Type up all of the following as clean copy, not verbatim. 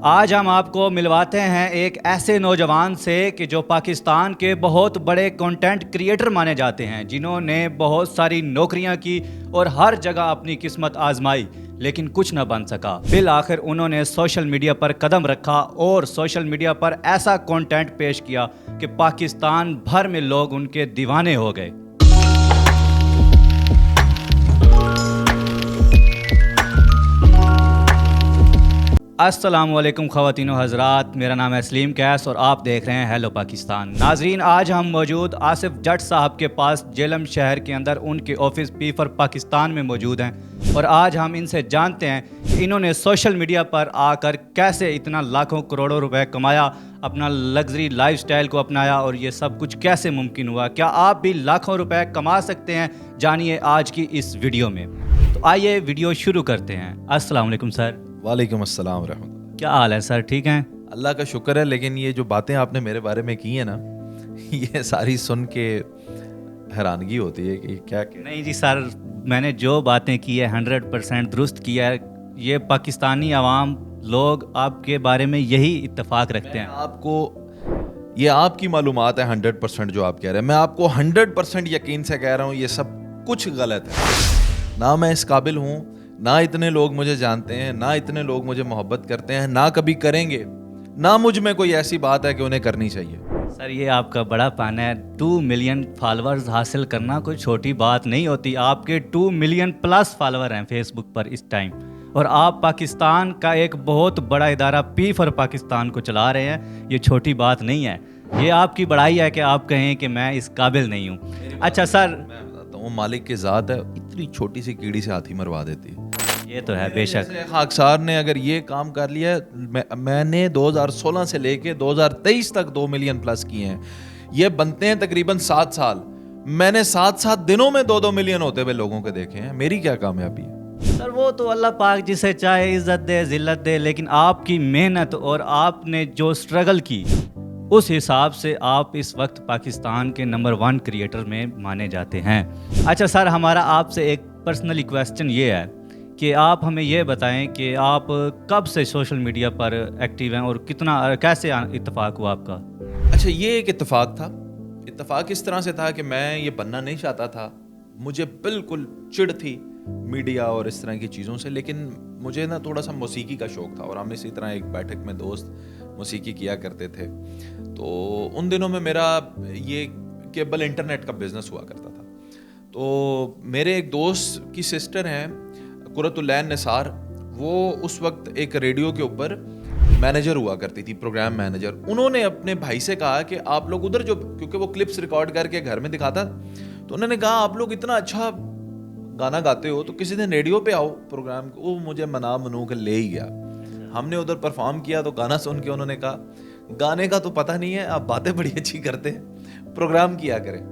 آج ہم آپ کو ملواتے ہیں ایک ایسے نوجوان سے کہ جو پاکستان کے بہت بڑے کنٹینٹ کریٹر مانے جاتے ہیں، جنہوں نے بہت ساری نوکریاں کی اور ہر جگہ اپنی قسمت آزمائی لیکن کچھ نہ بن سکا۔ بالآخر انہوں نے سوشل میڈیا پر قدم رکھا اور سوشل میڈیا پر ایسا کنٹینٹ پیش کیا کہ پاکستان بھر میں لوگ ان کے دیوانے ہو گئے۔ السلام علیکم خواتین و حضرات، میرا نام ہے سلیم کیس اور آپ دیکھ رہے ہیں ہیلو پاکستان۔ ناظرین، آج ہم موجود آصف جٹ صاحب کے پاس جیلم شہر کے اندر ان کے آفس پی فار پاکستان میں موجود ہیں، اور آج ہم ان سے جانتے ہیں کہ انہوں نے سوشل میڈیا پر آ کر کیسے اتنا لاکھوں کروڑوں روپے کمایا، اپنا لگژری لائف سٹائل کو اپنایا، اور یہ سب کچھ کیسے ممکن ہوا۔ کیا آپ بھی لاکھوں روپے کما سکتے ہیں؟ جانیے آج کی اس ویڈیو میں۔ تو آئیے ویڈیو شروع کرتے ہیں۔ السلام علیکم سر۔ وعلیکم السلام ورحمۃ اللہ۔ کیا حال ہے سر؟ ٹھیک ہیں؟ اللہ کا شکر ہے، لیکن یہ جو باتیں آپ نے میرے بارے میں کی ہیں نا، یہ ساری سن کے حیرانگی ہوتی ہے کہ کیا نہیں جی سر، میں نے جو باتیں کی ہے 100% درست کیا ہے۔ یہ پاکستانی عوام لوگ آپ کے بارے میں یہی اتفاق رکھتے ہیں۔ آپ کو یہ آپ کی معلومات ہے 100% جو آپ کہہ رہے ہیں، میں آپ کو 100% یقین سے کہہ رہا ہوں یہ سب کچھ غلط ہے۔ نہ میں اس قابل ہوں، نہ اتنے لوگ مجھے جانتے ہیں، نہ اتنے لوگ مجھے محبت کرتے ہیں، نہ کبھی کریں گے، نہ مجھ میں کوئی ایسی بات ہے کہ انہیں کرنی چاہیے۔ سر یہ آپ کا بڑا پن ہے، 2 ملین فالورز حاصل کرنا کوئی چھوٹی بات نہیں ہوتی۔ آپ کے 2 ملین پلس فالور ہیں فیس بک پر اس ٹائم، اور آپ پاکستان کا ایک بہت بڑا ادارہ پی فار پاکستان کو چلا رہے ہیں۔ یہ چھوٹی بات نہیں ہے، یہ آپ کی بڑائی ہے کہ آپ کہیں کہ میں اس قابل نہیں ہوں۔ اچھا سر، میں بتاتا ہوں، مالک کی ذات ہے، اتنی چھوٹی سی کیڑی سے ہاتھی مروا دیتی ہے۔ یہ تو ہے بے شک۔ خاکسار نے اگر یہ کام کر لیا، میں نے 2016 سے لے کے 2023 تک 2 ملین پلس کیے ہیں، یہ بنتے ہیں تقریباً 7 سال، میں نے 7 دنوں میں 2 ملین ہوتے ہوئے لوگوں کے دیکھے ہیں۔ میری کیا کامیابی ہے؟ سر وہ تو اللہ پاک جسے چاہے عزت دے ذلت دے، لیکن آپ کی محنت اور آپ نے جو سٹرگل کی اس حساب سے آپ اس وقت پاکستان کے نمبر 1 کریٹر میں مانے جاتے ہیں۔ اچھا سر، ہمارا آپ سے ایک پرسنلی کویسچن یہ ہے کہ آپ ہمیں یہ بتائیں کہ آپ کب سے سوشل میڈیا پر ایکٹیو ہیں اور کیسے اتفاق ہوا آپ کا؟ اچھا، یہ ایک اتفاق تھا۔ اتفاق اس طرح سے تھا کہ میں یہ بننا نہیں چاہتا تھا، مجھے بالکل چڑ تھی میڈیا اور اس طرح کی چیزوں سے، لیکن مجھے نا تھوڑا سا موسیقی کا شوق تھا، اور ہم اسی طرح ایک بیٹھک میں دوست موسیقی کیا کرتے تھے۔ تو ان دنوں میں میرا یہ کیبل انٹرنیٹ کا بزنس ہوا کرتا تھا۔ تو میرے ایک دوست کی سسٹر ہیں قرۃ العین نثار، وہ اس وقت ایک ریڈیو کے اوپر مینیجر ہوا کرتی تھی، پروگرام مینیجر۔ انہوں نے اپنے بھائی سے کہا کہ آپ لوگ ادھر جو، کیونکہ وہ کلپس ریکارڈ کر کے گھر میں دکھاتا، تو انہوں نے کہا آپ لوگ اتنا اچھا گانا گاتے ہو تو کسی دن ریڈیو پہ آؤ پروگرام کو۔ وہ مجھے منو کے لے ہی گیا، ہم نے ادھر پرفارم کیا۔ تو گانا سن کے انہوں نے کہا گانے کا تو پتہ نہیں ہے، آپ باتیں بڑی اچھی کرتے ہیں، پروگرام کیا کریں۔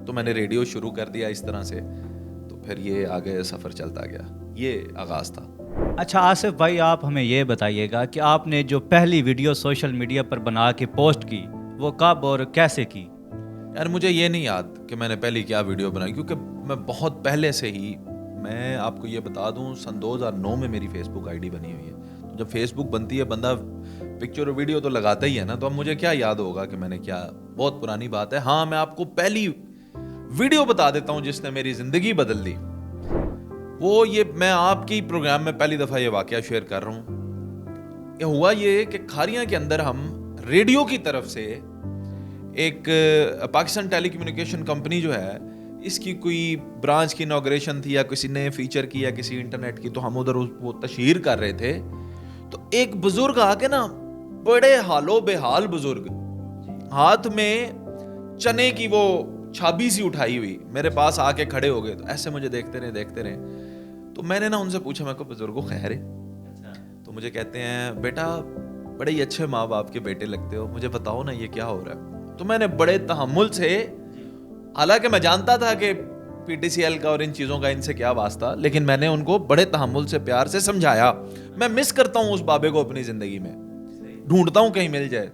تو میں نے ریڈیو شروع کر دیا اس طرح سے، تو پھر یہ آگے سفر چلتا گیا، یہ آغاز تھا۔ اچھا آصف بھائی، آپ ہمیں یہ بتائیے گا کہ آپ نے جو پہلی ویڈیو سوشل میڈیا پر بنا کے پوسٹ کی وہ کب اور کیسے کی؟ یار مجھے یہ نہیں یاد کہ میں نے پہلی کیا ویڈیو بنائی، کیونکہ میں بہت پہلے سے ہی، میں آپ کو یہ بتا دوں سن 2009 میں میری فیس بک آئی ڈی بنی ہوئی ہے۔ تو جب فیس بک بنتی ہے بندہ پکچر اور ویڈیو تو لگاتا ہی ہے نا، تو اب مجھے کیا یاد ہوگا کہ میں نے کیا، بہت پرانی بات ہے۔ ہاں میں آپ کو پہلی ویڈیو بتا دیتا ہوں جس نے میری زندگی بدل دی، وہ یہ میں آپ کی پروگرام میں پہلی دفعہ یہ واقعہ شیئر کر رہا ہوں۔ یہ ہوا یہ کہ کھاریاں کے اندر ہم ریڈیو کی طرف سے ایک پاکستان ٹیلی کمیونیکیشن کمپنی جو ہے، اس کی کوئی برانچ کی انوگریشن تھی یا کسی نے فیچر کی یا کسی انٹرنیٹ کی، تو ہم ادھر وہ تشہیر کر رہے تھے۔ تو ایک بزرگ آ کے نا، بڑے حال و بے حال بزرگ، ہاتھ میں چنے کی وہ چھابی سی اٹھائی ہوئی، میرے پاس آ کے کھڑے ہو گئے۔ تو ایسے مجھے دیکھتے رہے۔ تو میں نے نا ان سے پوچھا، میں کو بزرگوں خیر ہے؟ تو مجھے کہتے ہیں بیٹا بڑے ہی اچھے ماں باپ کے بیٹے لگتے ہو، مجھے بتاؤ نا یہ کیا ہو رہا ہے۔ تو میں نے بڑے تحمل سے، حالانکہ میں جانتا تھا کہ پی ٹی سی ایل کا اور ان چیزوں کا ان سے کیا واسطہ، لیکن میں نے ان کو بڑے تحمل سے پیار سے سمجھایا۔ میں مس کرتا ہوں اس بابے کو اپنی زندگی میں، ڈھونڈتا ہوں کہیں مل جائے۔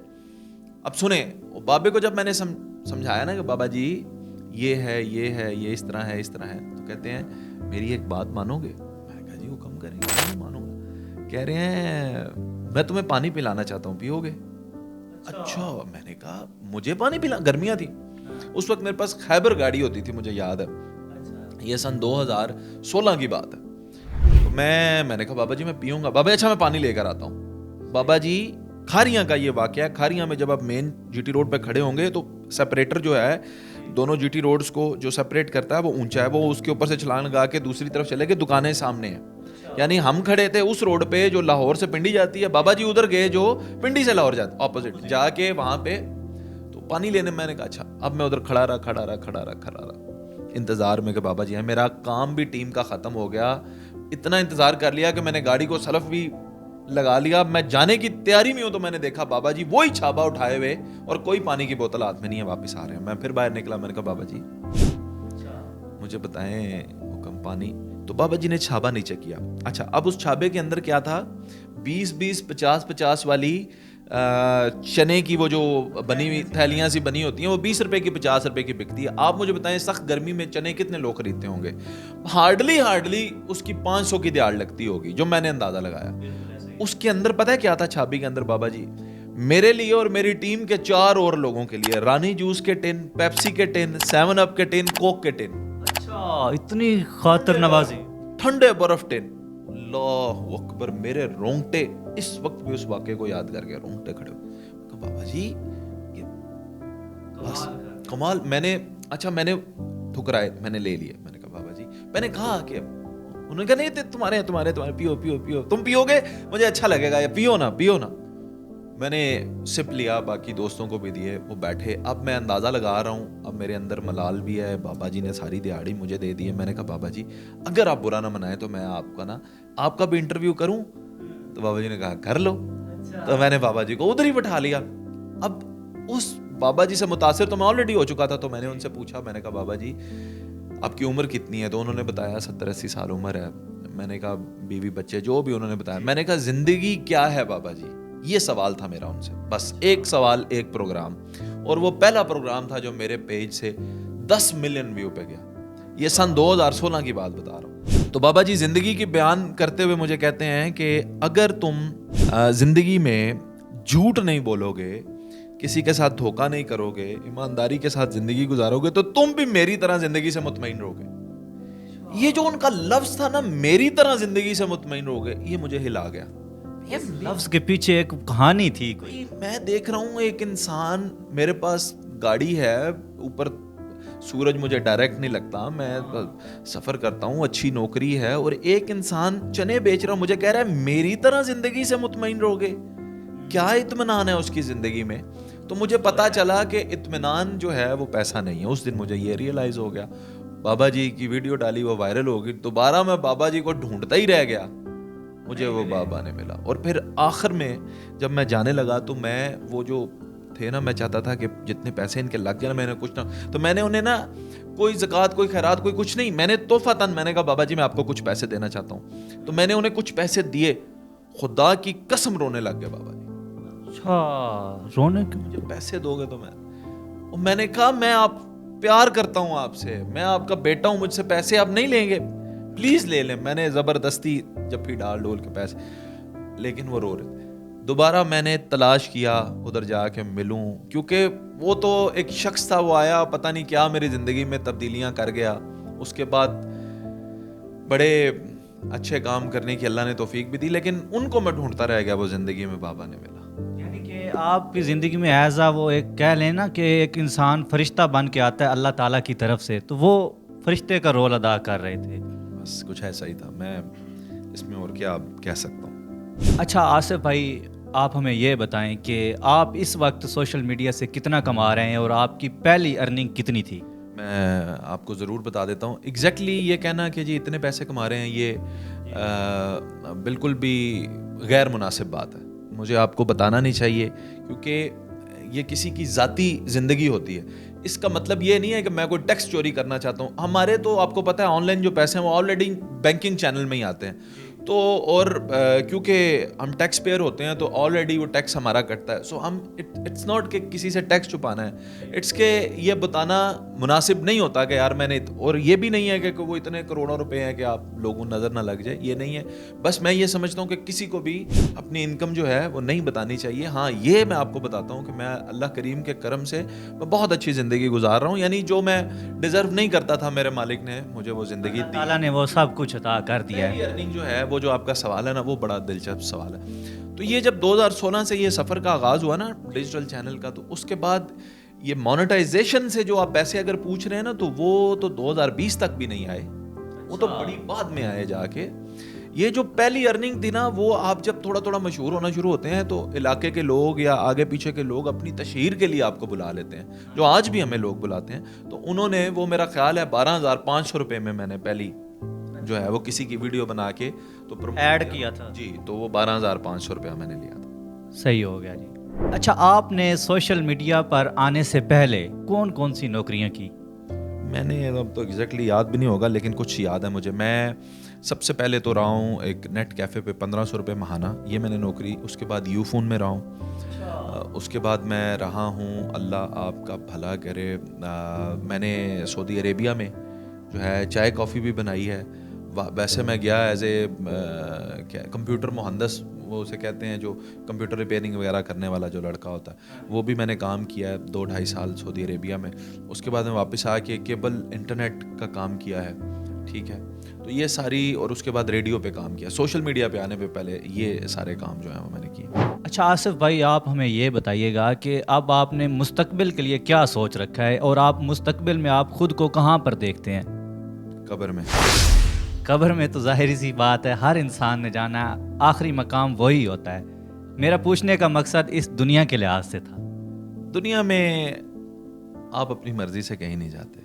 اب سنیں، بابے کو جب میں نے سمجھایا نا کہ بابا جی یہ ہے یہ اس طرح ہے، تو کہتے ہیں میری ایک بات مانو گے؟ میں کہا جی حکم کریں گے، نہیں مانوں گا۔ کہہ رہے ہیں میں تمہیں پانی پلانا چاہتا ہوں, پیو گے؟ اچھا. میں نے کہا مجھے پانی پلا, گرمیاں تھی اس وقت, میرے پاس خیبر گاڑی ہوتی تھی, مجھے یاد ہے, یہ سن 2016 کی بات ہے. میں نے کہا بابا جی میں پیوں گا. بابا اچھا میں پانی لے کر آتا ہوں. بابا جی کھاریاں کا یہ واقعہ ہے. کھاریاں میں جب آپ مین جی ٹی روڈ پہ کھڑے ہوں گے تو سپریٹر جو ہے دونوں جی ٹی روڈز کو جو سپریٹ کرتا ہے وہ اونچا ہے, وہ اس کے اوپر سے چھلانگ لگا کے دوسری طرف چلے گئے, دکانیں سامنے ہیں. یعنی ہم کھڑے تھے اس روڈ پہ جو لاہور سے پنڈی جاتی ہے, بابا جی ادھر گئے جو پنڈی سے لاہور جاتی, اپوزٹ جا کے وہاں پہ تو پانی لینے. میں نے کہا اچھا. اب میں ادھر کھڑا رہا انتظار میں کہ بابا جی ہیں. میرا کام بھی ٹیم کا ختم ہو گیا, اتنا انتظار کر لیا کہ میں نے گاڑی کو سلف بھی لگا لیا. میں جانے کی تیاری میں ہوں تو میں نے دیکھا بابا جی وہی چھابا اٹھائے ہوئے اور کوئی پانی کی بوتل ہاتھ میں نہیں ہے, واپس آ رہے ہیں. میں پھر باہر نکلا, میں نے کہا بابا جی مجھے بتائیں حکم پانی. تو بابا جی نے چھابا نیچے کیا. اچھا اب اس چھابے کے اندر کیا تھا, 20 50 والی چنے کی وہ جو بنی ہوئی تھیلیاں سی بنی ہوتی ہیں, وہ 20 روپے کی 50 روپے کی بکتی ہے. آپ مجھے بتائیں سخت گرمی میں چنے کتنے لوگ خریدتے ہوں گے؟ ہارڈلی اس کی 500 کی دیاڑ لگتی ہوگی, جو میں نے اندازہ لگایا. اس کے اندر پتہ ہے کیا تھا چھابی کے اندر بابا جی؟ میرے لیے اور میری ٹیم کے 4 اور لوگوں کے لیے رانی جوس کے ٹن, پیپسی کے ٹن, 7 اپ کے ٹن, کوک کے ٹن. اچھا اتنی خاطر نوازی, ٹھنڈے برف ٹن. اللہ اکبر, میرے رونگٹے اس وقت بھی اس واقعے کو یاد کر کے رونگٹے کھڑے ہو. کہ بابا جی یہ بس کمال. میں نے ٹھکرائے, میں نے لے لیے. میں نے کہا بابا جی, میں نے کہا کہ انہوں نے کہا نہیں تمہارے پیو تم پیو گے مجھے اچھا لگے گا, پیو نا. میں نے سپ لیا, باقی دوستوں کو بھی دیے, وہ بیٹھے. اب میں اندازہ لگا رہا ہوں, اب میرے اندر ملال بھی ہے. بابا جی نے ساری دیہڑی مجھے دے دی ہے. میں نے کہا بابا جی اگر آپ برا نہ منائیں تو میں آپ کا بھی انٹرویو کروں. تو بابا جی نے کہا کر لو. تو میں نے بابا جی کو ادھر ہی بٹھا لیا. اب اس بابا جی سے متاثر تو میں آلریڈی ہو چکا تھا, تو میں نے ان سے پوچھا, میں نے کہا بابا جی آپ کی عمر کتنی ہے؟ تو انہوں نے بتایا 70-80 سال عمر ہے. میں نے کہا بیوی بچے جو بھی انہوں نے بتایا. میں نے کہا زندگی کیا ہے بابا جی؟ یہ سوال تھا میرا ان سے, بس ایک سوال ایک پروگرام. اور وہ پہلا پروگرام تھا جو میرے پیج سے 10 ملین ویو پہ گیا. یہ سن 2016 کی بات بتا رہا ہوں. تو بابا جی زندگی کی بیان کرتے ہوئے مجھے کہتے ہیں کہ اگر تم زندگی میں جھوٹ نہیں بولو گے, کسی کے ساتھ دھوکہ نہیں کرو گے, ایمانداری کے ساتھ زندگی گزارو گے, تو تم بھی میری طرح زندگی سے مطمئن رہو گے. یہ جو ان کا لفظ تھا نا, میری طرح زندگی سے مطمئن رہو گے, یہ مجھے ہلا گیا. لفظ کے پیچھے ایک کہانی تھی کوئی. میں دیکھ رہا ہوں ایک انسان, میرے پاس گاڑی ہے, اوپر سورج مجھے ڈائریکٹ نہیں لگتا, میں سفر کرتا ہوں, اچھی نوکری ہے, اور ایک انسان چنے بیچ رہا ہوں, مجھے کہہ رہا ہے میری طرح زندگی سے مطمئن رہو گے. کیا اطمینان ہے اس کی زندگی میں؟ تو مجھے پتا چلا کہ اطمینان جو ہے وہ پیسہ نہیں ہے. اس دن مجھے یہ ریئلائز ہو گیا. بابا جی کی ویڈیو ڈالی, وہ وائرل ہو گئی. دوبارہ میں بابا جی کو ڈھونڈتا ہی رہ گیا, مجھے وہ بابا نے ملا. اور پھر آخر میں جب میں جانے لگا تو میں وہ جو تھے نا, میں چاہتا تھا کہ جتنے پیسے ان کے لگ جائیں میں نے کچھ نہ, تو میں نے انہیں نا کوئی زکوٰۃ کوئی خیرات کوئی کچھ نہیں, میں نے تحفۃً میں نے کہا بابا جی میں آپ کو کچھ پیسے دینا چاہتا ہوں. تو میں نے انہیں کچھ پیسے دیے, خدا کی قسم رونے لگ گئے بابا جی. اچھا رونے کے مجھے پیسے دو گے تو میں نے کہا میں آپ پیار کرتا ہوں آپ سے, میں آپ کا بیٹا ہوں, مجھ سے پیسے آپ نہیں لیں گے, پلیز لے لیں. میں نے زبردستی جب ڈال کے پیسے, لیکن وہ رو رہے. دوبارہ میں نے تلاش کیا ادھر جا کے ملوں, کیونکہ وہ تو ایک شخص تھا, وہ آیا پتہ نہیں کیا میری زندگی میں تبدیلیاں کر گیا. اس کے بعد بڑے اچھے کام کرنے کی اللہ نے توفیق بھی دی, لیکن ان کو میں ڈھونڈتا رہ گیا, وہ زندگی میں بابا نے ملا. یعنی کہ آپ کی زندگی میں ایز وہ ایک کہہ لیں نا کہ ایک انسان فرشتہ بن کے آتا ہے اللہ تعالیٰ کی طرف سے, تو وہ فرشتے کا رول ادا کر رہے تھے. بس کچھ ایسا ہی تھا, میں اس میں اور کیا کہہ سکتا ہوں. اچھا آصف بھائی, آپ ہمیں یہ بتائیں کہ آپ اس وقت سوشل میڈیا سے کتنا کما رہے ہیں اور آپ کی پہلی ارننگ کتنی تھی؟ میں آپ کو ضرور بتا دیتا ہوں. ایگزیکٹلی یہ کہنا کہ جی اتنے پیسے کما رہے ہیں, یہ بالکل بھی غیر مناسب بات ہے. مجھے آپ کو بتانا نہیں چاہیے, کیونکہ یہ کسی کی ذاتی زندگی ہوتی ہے. اس کا مطلب یہ نہیں ہے کہ میں کوئی ٹیکس چوری کرنا چاہتا ہوں. ہمارے تو آپ کو پتہ ہے آن لائن جو پیسے ہیں وہ آلریڈی بینکنگ چینل میں ہی آتے ہیں. تو اور کیونکہ ہم ٹیکس پیئر ہوتے ہیں تو آلریڈی وہ ٹیکس ہمارا کٹتا ہے. سو ہم اٹس ناٹ کہ کسی سے ٹیکس چھپانا ہے, اٹس کہ یہ بتانا مناسب نہیں ہوتا کہ یار میں نے, اور یہ بھی نہیں ہے کہ وہ اتنے کروڑوں روپے ہیں کہ آپ لوگوں نظر نہ لگ جائے, یہ نہیں ہے. بس میں یہ سمجھتا ہوں کہ کسی کو بھی اپنی انکم جو ہے وہ نہیں بتانی چاہیے. ہاں یہ میں آپ کو بتاتا ہوں کہ میں اللہ کریم کے کرم سے میں بہت اچھی زندگی گزار رہا ہوں, یعنی جو میں ڈیزرو نہیں کرتا تھا میرے مالک نے مجھے وہ زندگی دی. تعالیٰ نے وہ سب کچھ عطا کر دیا ہے. ارننگ جو ہے وہ جو آپ کا سوال ہے نا وہ بڑا دلچسپ سوال ہے. تو یہ جب 2016 سے یہ سفر کا آغاز ہوا نا ڈیجیٹل چینل کا, تو اس کے بعد یہ مونیٹائزیشن سے جو آپ پیسے اگر پوچھ رہے ہیں نا تو وہ تو 2020 تک بھی نہیں آئے, وہ تو بڑی بعد میں آئے جا کے. یہ جو پہلی ارننگ تھی نا وہ آپ جب تھوڑا تھوڑا مشہور ہونا شروع ہوتے ہیں تو علاقے کے لوگ یا آگے پیچھے کے لوگ اپنی تشہیر کے لیے آپ کو بلا لیتے ہیں, جو آج بھی ہمیں لوگ بلاتے ہیں. تو انہوں نے وہ میرا خیال ہے 12,500 روپے میں نے پہلی جو ہے وہ کسی کی ویڈیو بنا کے تو ایڈ کیا تھا جی, تو وہ 12,500 روپیہ میں نے لیا تھا. صحیح ہو گیا جی. اچھا, آپ نے سوشل میڈیا پر آنے سے پہلے کون کون سی نوکریاں کی؟ میں نے اب تو ایگزیکٹلی یاد بھی نہیں ہوگا لیکن کچھ یاد ہے مجھے. میں سب سے پہلے تو رہا ہوں ایک نیٹ کیفے پہ 1,500 روپے ماہانہ, یہ میں نے نوکری. اس کے بعد یو فون میں رہا ہوں. اس کے بعد میں رہا ہوں, اللہ آپ کا بھلا کرے, میں نے سعودی عربیہ میں جو ہے چائے کافی بھی بنائی ہے. ویسے میں گیا ایز اے کمپیوٹر مہندس, وہ اسے کہتے ہیں جو کمپیوٹر ریپیئرنگ وغیرہ کرنے والا جو لڑکا ہوتا ہے, وہ بھی میں نے کام کیا ہے 2-2.5 سال سعودی عربیہ میں. اس کے بعد میں واپس آ کے کیبل انٹرنیٹ کا کام کیا ہے, ٹھیک ہے. تو یہ ساری, اور اس کے بعد ریڈیو پہ کام کیا. سوشل میڈیا پہ آنے پہ پہلے یہ سارے کام جو ہیں وہ میں نے کیے. اچھا آصف بھائی, آپ ہمیں یہ بتائیے گا کہ اب آپ نے مستقبل کے لیے کیا سوچ رکھا ہے, اور آپ مستقبل میں آپ خود کو کہاں پر دیکھتے ہیں؟ قبر میں. قبر میں تو ظاہری سی بات ہے, ہر انسان نے جانا ہے, آخری مقام وہی ہوتا ہے. میرا پوچھنے کا مقصد اس دنیا کے لحاظ سے تھا. دنیا میں آپ اپنی مرضی سے کہیں نہیں جاتے.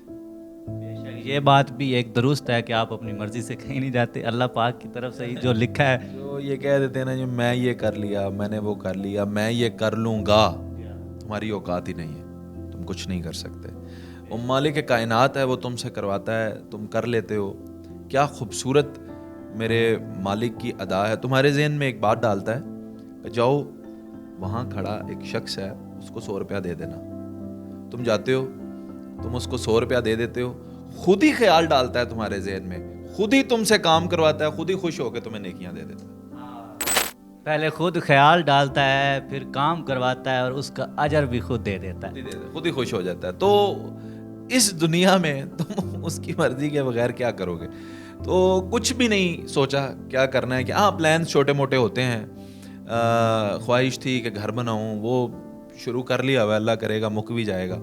یہ بات بھی ایک درست ہے کہ آپ اپنی مرضی سے کہیں نہیں جاتے, اللہ پاک کی طرف سے ہی جو لکھا ہے. جو یہ کہہ دیتے ہیں نا جو میں یہ کر لیا, میں نے وہ کر لیا, میں یہ کر لوں گا, تمہاری اوقات ہی نہیں ہے, تم کچھ نہیں کر سکتے. وہ مالک کائنات ہے, وہ تم سے کرواتا ہے, تم کر لیتے ہو. کیا خوبصورت میرے مالک کی ادا ہے. تمہارے ذہن میں ایک بات ڈالتا ہے کہ جاؤ وہاں کھڑا ایک شخص ہے, اس کو 100 روپیہ دے دینا. تم جاتے ہو, تم اس کو 100 روپیہ دے دیتے ہو, خود ہی خیال ڈالتا ہے تمہارے ذہن میں, خود ہی تم سے کام کرواتا ہے, خود ہی خوش ہو کے تمہیں نیکیاں دے دیتا ہے. پہلے خود خیال ڈالتا ہے, پھر کام کرواتا ہے, اور اس کا اجر بھی خود دے دیتا ہے, خود ہی خوش ہو جاتا ہے. تو اس دنیا میں تم اس کی مرضی کے بغیر کیا کرو گے؟ تو کچھ بھی نہیں سوچا کیا کرنا ہے. کہ ہاں پلانس چھوٹے موٹے ہوتے ہیں. خواہش تھی کہ گھر بناؤں, وہ شروع کر لیا ہوا, اللہ کرے گا مک بھی جائے گا,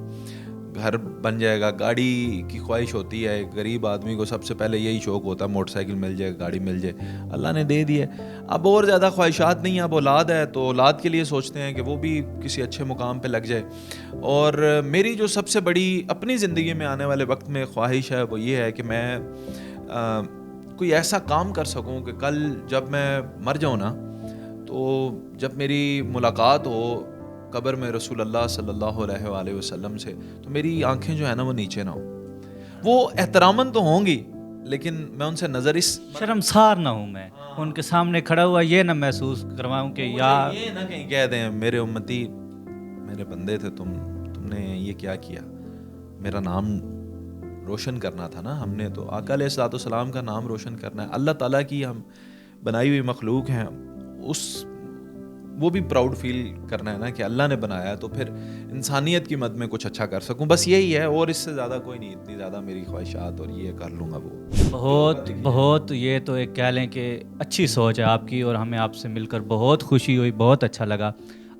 گھر بن جائے گا. گاڑی کی خواہش ہوتی ہے, غریب آدمی کو سب سے پہلے یہی شوق ہوتا ہے, موٹر سائیکل مل جائے, گاڑی مل جائے, اللہ نے دے دی ہے. اب اور زیادہ خواہشات نہیں ہیں. اب اولاد ہے تو اولاد کے لیے سوچتے ہیں کہ وہ بھی کسی اچھے مقام پہ لگ جائے. اور میری جو سب سے بڑی اپنی زندگی میں آنے والے وقت میں خواہش ہے وہ یہ ہے کہ میں کوئی ایسا کام کر سکوں کہ کل جب میں مر جاؤں نا, تو جب میری ملاقات ہو قبر میں رسول اللہ صلی اللہ علیہ وآلہ وسلم سے, تو میری آنکھیں جو ہے نا وہ نیچے نہ ہوں. وہ احتراماً تو ہوں گی لیکن میں ان سے نظر اس شرمسار نہ ہوں, میں ان کے سامنے کھڑا ہوا یہ نہ محسوس کرواؤں کہ یار, یہ نہ کہیں کہہ دیں میرے امتی, میرے بندے تھے تم نے یہ کیا کیا. میرا نام روشن کرنا تھا نا ہم نے, تو آقا علیہ الصلوۃ والسلام کا نام روشن کرنا ہے. اللہ تعالیٰ کی ہم بنائی ہوئی مخلوق ہیں, وہ بھی پراؤڈ فیل کرنا ہے نا کہ اللہ نے بنایا ہے, تو پھر انسانیت کی مد میں کچھ اچھا کر سکوں. بس یہی ہے, اور اس سے زیادہ کوئی نہیں. اتنی زیادہ میری خواہشات, اور یہ کر لوں گا وہ بہت یہ تو ایک کہہ لیں کہ اچھی سوچ ہے آپ کی, اور ہمیں آپ سے مل کر بہت خوشی ہوئی, بہت اچھا لگا.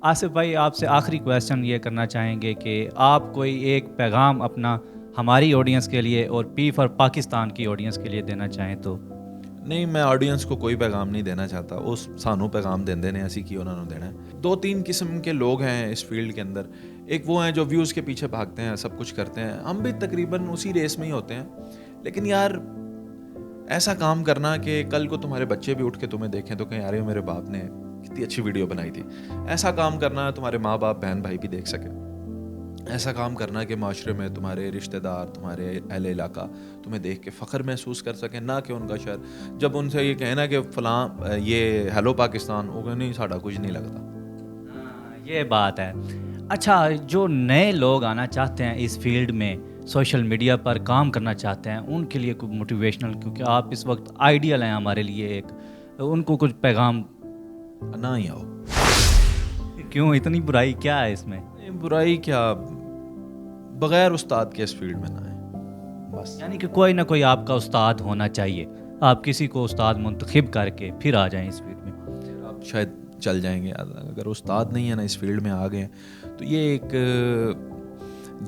آصف بھائی, آپ سے آخری کویسچن یہ کرنا چاہیں گے کہ آپ کوئی ایک پیغام اپنا ہماری آڈینس کے لیے اور پی فار پاکستان کی آڈینس کے لیے دینا چاہیں تو؟ نہیں, میں آڈینس کو کوئی پیغام نہیں دینا چاہتا. اس سانوں پیغام دیندے نے, ایسی کی انہوں نے دینا ہے. 2-3 قسم کے لوگ ہیں اس فیلڈ کے اندر. ایک وہ ہیں جو ویوز کے پیچھے بھاگتے ہیں, سب کچھ کرتے ہیں. ہم بھی تقریباً اسی ریس میں ہی ہوتے ہیں. لیکن یار ایسا کام کرنا کہ کل کو تمہارے بچے بھی اٹھ کے تمہیں دیکھیں تو کہیں یار میرے باپ نے کتنی اچھی ویڈیو بنائی تھی. ایسا کام کرنا تمہارے ماں باپ بہن بھائی بھی دیکھ سکے. ایسا کام کرنا کہ معاشرے میں تمہارے رشتہ دار، تمہارے اہل علاقہ تمہیں دیکھ کے فخر محسوس کر سکیں، نہ کہ ان کا شر. جب ان سے یہ کہنا کہ فلاں یہ ہیلو پاکستان ہوگا، نہیں ساڈا کچھ نہیں لگتا. یہ بات ہے. اچھا، جو نئے لوگ آنا چاہتے ہیں اس فیلڈ میں، سوشل میڈیا پر کام کرنا چاہتے ہیں، ان کے لیے کوئی موٹیویشنل، کیونکہ آپ اس وقت آئیڈیل ہیں ہمارے لیے ایک، ان کو کچھ پیغام؟ نہ ہی آؤ. کیوں اتنی برائی کیا ہے اس میں؟ برائی کیا، بغیر استاد کے اس فیلڈ میں نہ آئیں بس. یعنی کہ کوئی نہ کوئی آپ کا استاد ہونا چاہیے، آپ کسی کو استاد منتخب کر کے پھر آ جائیں اس فیلڈ میں. آپ شاید چل جائیں گے. اگر استاد نہیں ہے نا اس فیلڈ میں آ گئے تو یہ ایک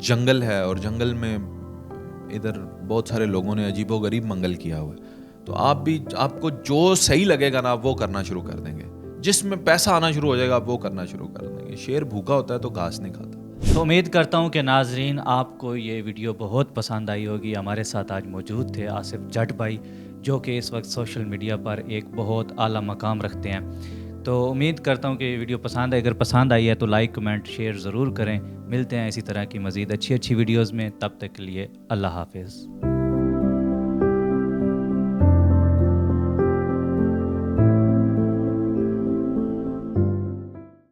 جنگل ہے، اور جنگل میں ادھر بہت سارے لوگوں نے عجیب و غریب منگل کیا ہوا ہے. تو آپ کو جو صحیح لگے گا نا آپ وہ کرنا شروع کر دیں گے. جس میں پیسہ آنا شروع ہو جائے گا آپ وہ کرنا شروع کر دیں گے. شیر بھوکا ہوتا ہے تو گھاس نہیں کھاتا. تو امید کرتا ہوں کہ ناظرین آپ کو یہ ویڈیو بہت پسند آئی ہوگی. ہمارے ساتھ آج موجود تھے آصف جٹ بھائی، جو کہ اس وقت سوشل میڈیا پر ایک بہت اعلیٰ مقام رکھتے ہیں. تو امید کرتا ہوں کہ یہ ویڈیو پسند آئے. اگر پسند آئی ہے تو لائک، کمنٹ، شیئر ضرور کریں. ملتے ہیں اسی طرح کی مزید اچھی ویڈیوز میں. تب تک کے لیے اللہ حافظ.